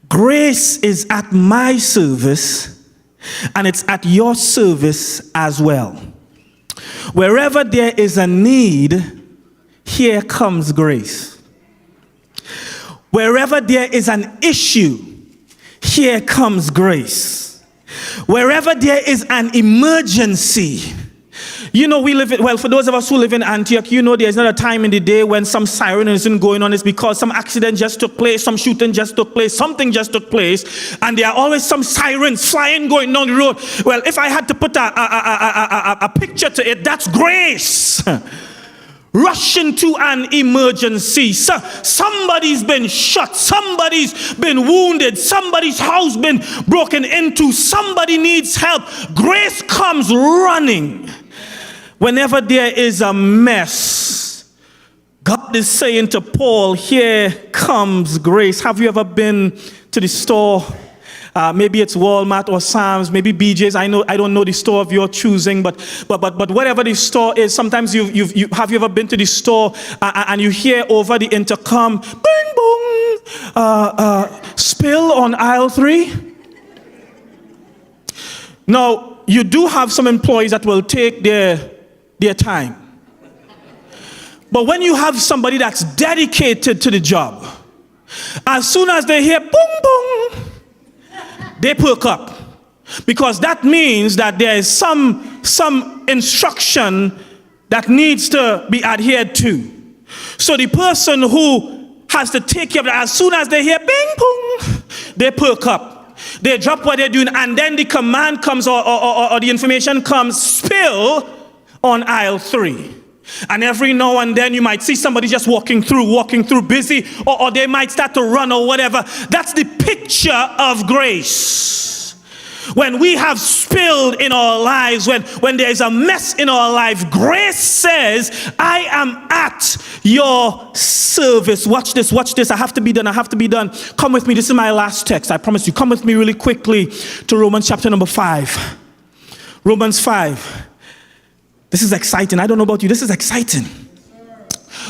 Grace is at my service, and it's at your service as well. Wherever there is a need, here comes grace. Wherever there is an issue, here comes grace. Wherever there is an emergency, you know, for those of us who live in Antioch, you know there's not a time in the day when some siren isn't going on. It's because some accident just took place, some shooting just took place, something just took place, and there are always some sirens flying going down the road. Well, if I had to put a picture to it, that's grace. Rush into an emergency. Somebody's been shot, somebody's been wounded, somebody's house been broken into, somebody needs help. Grace comes running. Whenever there is a mess, God is saying to Paul, here comes grace. Have you ever been to the store? Maybe it's Walmart or Sam's, maybe BJ's. I don't know the store of your choosing, but whatever the store is, sometimes have you ever been to the store and you hear over the intercom, bing bong, spill on aisle 3? Now, you do have some employees that will take their time. But when you have somebody that's dedicated to the job, as soon as they hear boom boom, they perk up, because that means that there is some instruction that needs to be adhered to. So the person who has to take care of that, as soon as they hear bing boom, they perk up. They drop what they're doing, and then the command comes or the information comes, spill on aisle 3. And every now and then you might see somebody just walking through busy, or they might start to run or whatever. That's the picture of grace. When we have spilled in our lives, when there is a mess in our life, grace says, I am at your service. Watch this. I have to be done. Come with me. This is my last text. I promise you. Come with me really quickly to Romans chapter number 5. Romans 5. This is exciting. I don't know about you. This is exciting.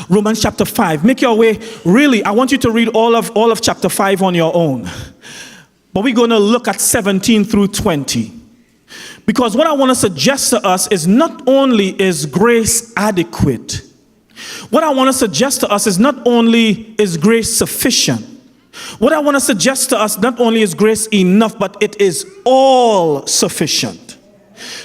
Romans chapter 5. Make your way. Really, I want you to read all of chapter 5 on your own. But we're going to look at 17 through 20. Because what I want to suggest to us is not only is grace adequate. What I want to suggest to us is not only is grace sufficient. What I want to suggest to us not only is grace enough, but it is all sufficient.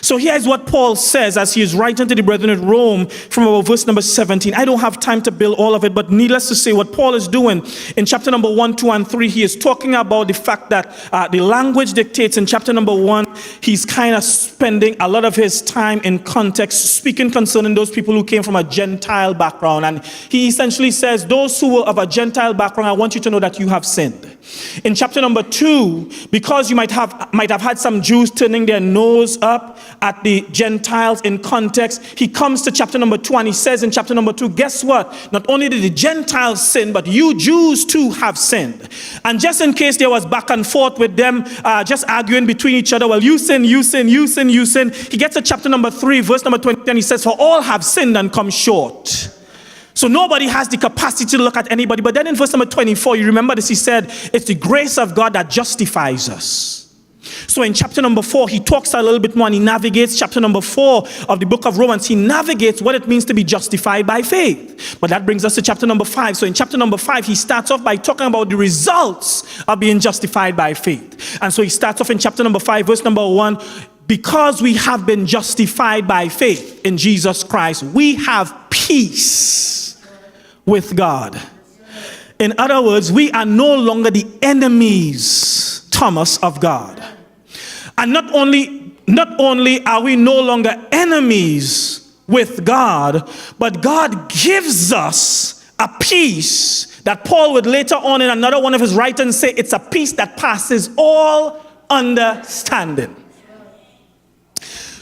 So here's what Paul says as he is writing to the brethren at Rome from our verse number 17. I don't have time to build all of it, but needless to say, what Paul is doing in chapter number 1, 2, and 3, he is talking about the fact that the language dictates. In chapter number 1, he's kind of spending a lot of his time in context, speaking concerning those people who came from a Gentile background. And he essentially says, those who were of a Gentile background, I want you to know that you have sinned. In chapter number 2, because you might have had some Jews turning their nose up at the Gentiles in context, he comes to chapter number 2 and he says in chapter number 2, guess what? Not only did the Gentiles sin, but you Jews too have sinned. And just in case there was back and forth with them, just arguing between each other, well, you sin, he gets to chapter number 3, verse number 20, and he says, for all have sinned and come short. So nobody has the capacity to look at anybody. But then in verse number 24, you remember this, he said, it's the grace of God that justifies us. So in chapter number 4, he talks a little bit more and he navigates chapter number 4 of the book of Romans. He navigates what it means to be justified by faith. But that brings us to chapter number 5. So in chapter number 5, he starts off by talking about the results of being justified by faith. And so he starts off in chapter number 5, verse number 1. Because we have been justified by faith in Jesus Christ, we have peace with God. In other words, we are no longer the enemies, Thomas, of God. And not only are we no longer enemies with God, but God gives us a peace that Paul would later on in another one of his writings say it's a peace that passes all understanding.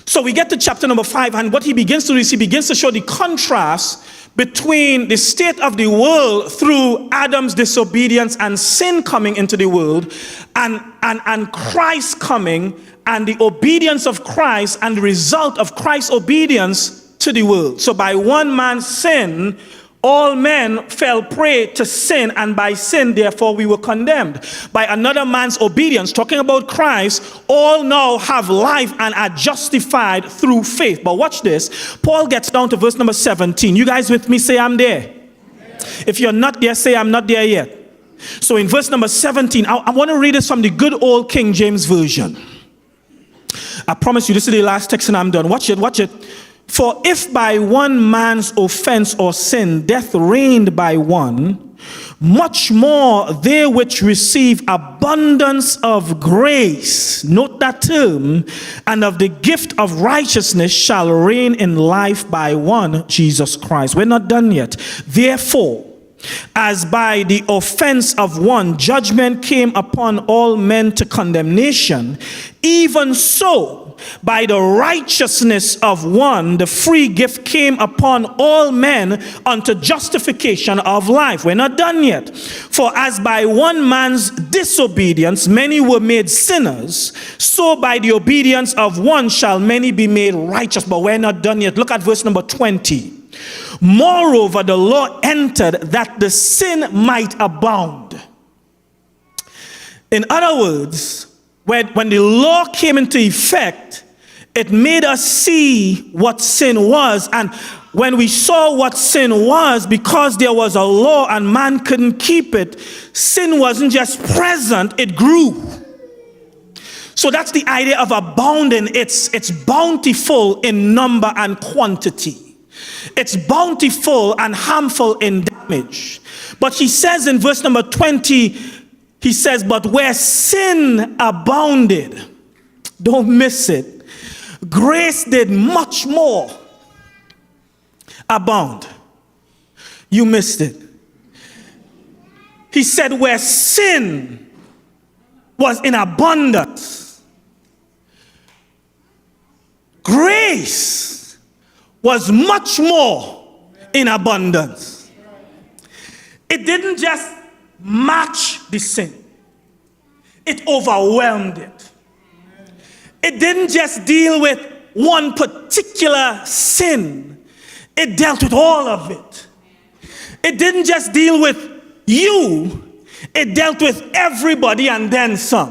So we get to chapter number 5, and what he begins to do is he begins to show the contrast between the state of the world through Adam's disobedience and sin coming into the world, and Christ coming, and the obedience of Christ and the result of Christ's obedience to the world. So by one man's sin, All men fell prey to sin, and by sin, therefore, we were condemned. By another man's obedience, talking about Christ, all now have life and are justified through faith. But watch this. Paul gets down to verse number 17. You guys with me? Say, I'm there. If you're not there, say, I'm not there yet. So in verse number 17, I want to read this from the good old King James Version. I promise you, this is the last text and I'm done. Watch it, watch it. For if by one man's offense or sin death reigned by one, much more they which receive abundance of grace, note that term, and of the gift of righteousness shall reign in life by one, Jesus Christ. We're not done yet. Therefore, as by the offense of one judgment came upon all men to condemnation, even so by the righteousness of one the free gift came upon all men unto justification of life. We're not done yet. For as by one man's disobedience many were made sinners, so by the obedience of one shall many be made righteous. But we're not done yet. Look at verse number 20. Moreover, the law entered that the sin might abound. In other words, when the law came into effect, it made us see what sin was. And when we saw what sin was, because there was a law and man couldn't keep it, sin wasn't just present, it grew. So that's the idea of abounding. It's bountiful in number and quantity. It's bountiful and harmful in damage. But he says in verse number 20, he says, but where sin abounded, don't miss it, grace did much more abound. You missed it. He said where sin was in abundance, grace was much more in abundance. It didn't just match the sin. It overwhelmed it. It didn't just deal with one particular sin. It dealt with all of it. It didn't just deal with you. It dealt with everybody and then some.